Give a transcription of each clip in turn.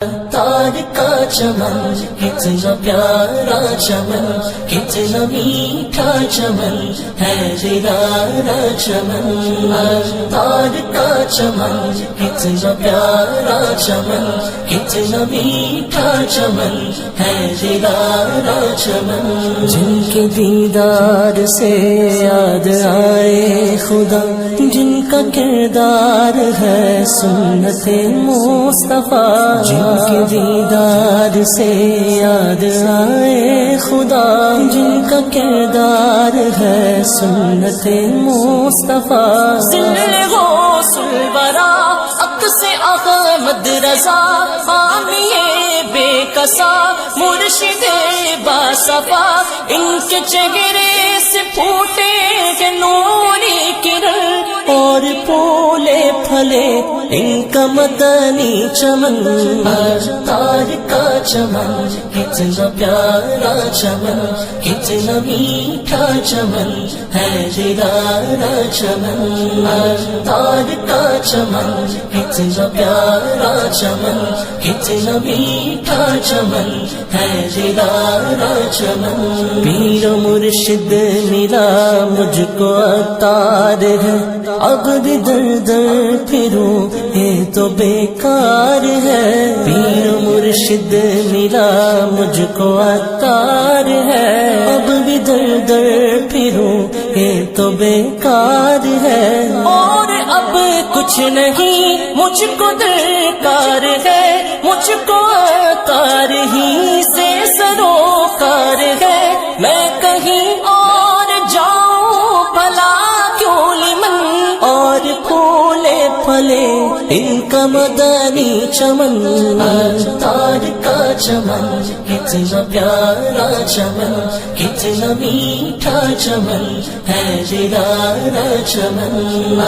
تار کا چمن کتنا پیارا چمن، کتنا میٹھا چمن ہے زیارہ چمن۔ تار کا چمن کتنا پیارا چمن، کتنا میٹھا چمن ہے زیارہ چمن۔ جن کے دیدار سے یاد آئے خدا، جن کا کردار ہے سنت مصطفیٰ، جن کے دیدار سے یاد آئے خدا، جن کا کردار ہے سنت مصطفیٰ۔ ذل غوث الورا اقص احمد رضا، حامی بے کسا مرشد باصفا، ان کے چہرے سے پھوٹے کہ نوری کرن اور پھولے پھلے ان کا مدنی چمن۔ تار کا چمن کتنا پیارا چمن، کتنا میٹھا چمن ہے زیارہ چمن۔ تار کا چمن کتنا پیارا چمن، کتنا میٹھا چمن ہے زیارہ چمن۔ پیر و مرشد ملا مجھ کو عطار ہے، اب بھی در در پھروں یہ تو بیکار ہے۔ پیر و مرشد ملا مجھ کو عطار ہے، اب بھی در در پھروں یہ تو بیکار ہے۔ اور اب کچھ نہیں مجھ کو درکار ہے، مجھ کو عطار ہی سے سروکار ہے۔ میں کہیں اور جاؤں بھلا کیوں لمن، اور پھولے پھلے ان کا مدنی چمن۔ تار کا چمن کتنا پیارا چمن، کتنا میٹھا چمن ہے زیارہ چمن۔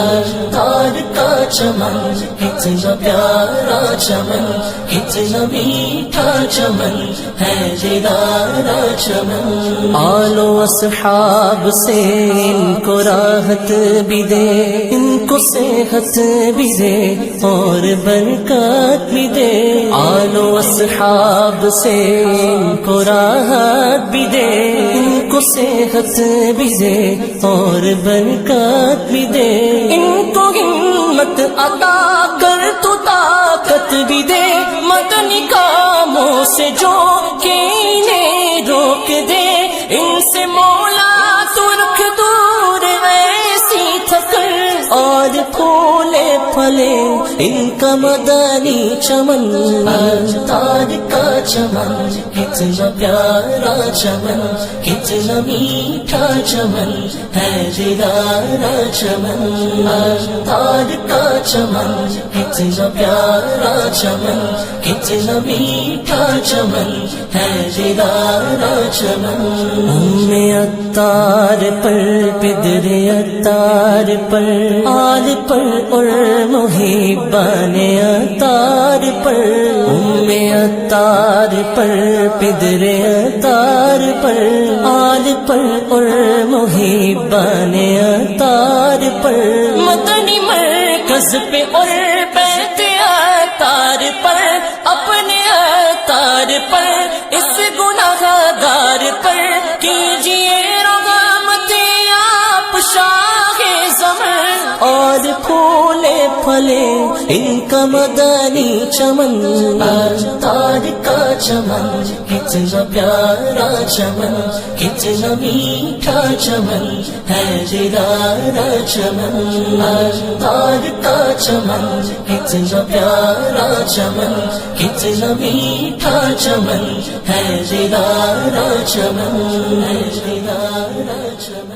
تار کا چمن کتنا پیارا چمن، کتنا میٹھا چمن ہے زیارہ چمن۔ آل و اصحاب سے ان کو راحت بھی دے، ان کو صحت بھی دے اور برکات بھی دے۔ آل و اصحاب سے ان کو راحت بھی دے، ان کو صحت بھی دے اور برکات بھی دے۔ ان کو ہمت عطا کر تو طاقت بھی دے، مدنی کاموں سے جو کہ انہیں روک دے۔ ان سے مولا تو رکھ دور ایسی تھکر، اور پھولے پھلے ان کا مدنی چمن۔ تار کا چمن کتنا پیارا چمن، کتنا میٹھا چمن ہے زیارہ چمن۔ تار کا چمن کتنا پیارا چمن، کتنا میٹھا چمن ہے زیارہ چمن۔ عطار پر پدر عطار پر آل پر اور محبان عطار پر، عطار پر پدر عطار پر آل پر اور محبان عطار پر، مدنی مرکز پہ اور بیت عطار پر، اپنے عطار پر اس گناہ گار پر کیجئے رحمت آپ شاہ زمن، اور پھولے پھلے ان کا مدنی چمن۔ تار کا چمن کتنا پیارا چمن، کتنا میٹھا چمن ہے زیارہ چمن۔ تار کا چمن کتنا پیارا چمن، کتنا میٹھا چمن ہے زیارہ چمن، ہے زیارہ چمن۔